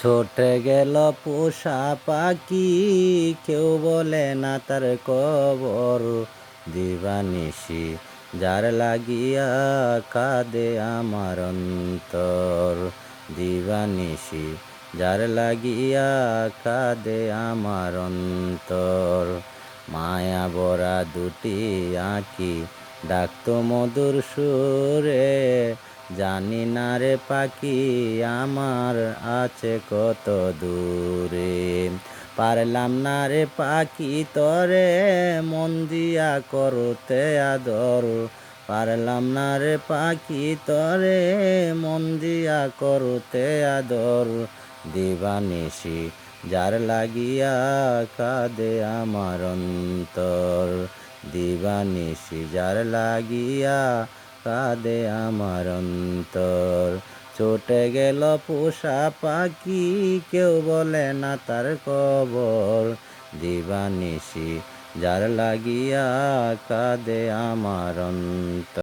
ছোটে গেল পোষা পাখি, কেউ বলে না তার কবর। দিবানিশি যার লাগিয়া কাঁদে আমার অন্তর। দিবানিশি যার লাগিয়া কাঁদে আমার অন্তর। মায়া ভরা দুটি আঁখি ডাকতো মধুর সুরে, জানি না রে পাখি আমার আছে কত দূরে। পারলাম না রে পাখি তরে মন দিয়া করতে আদর। পারলাম না রে পাখি তরে মন দিয়া করতে আদর। দিবানিশি যার লাগিয়া কাঁদে আমার অন্তর। দিবানিশি যার লাগিয়া কাঁদে আমার অন্তর। ছুটে গেল পোষা পাখি, কেউ বলে না তার খবর। দিবানিশি যার লাগিয়া কাঁদে আমার অন্তর।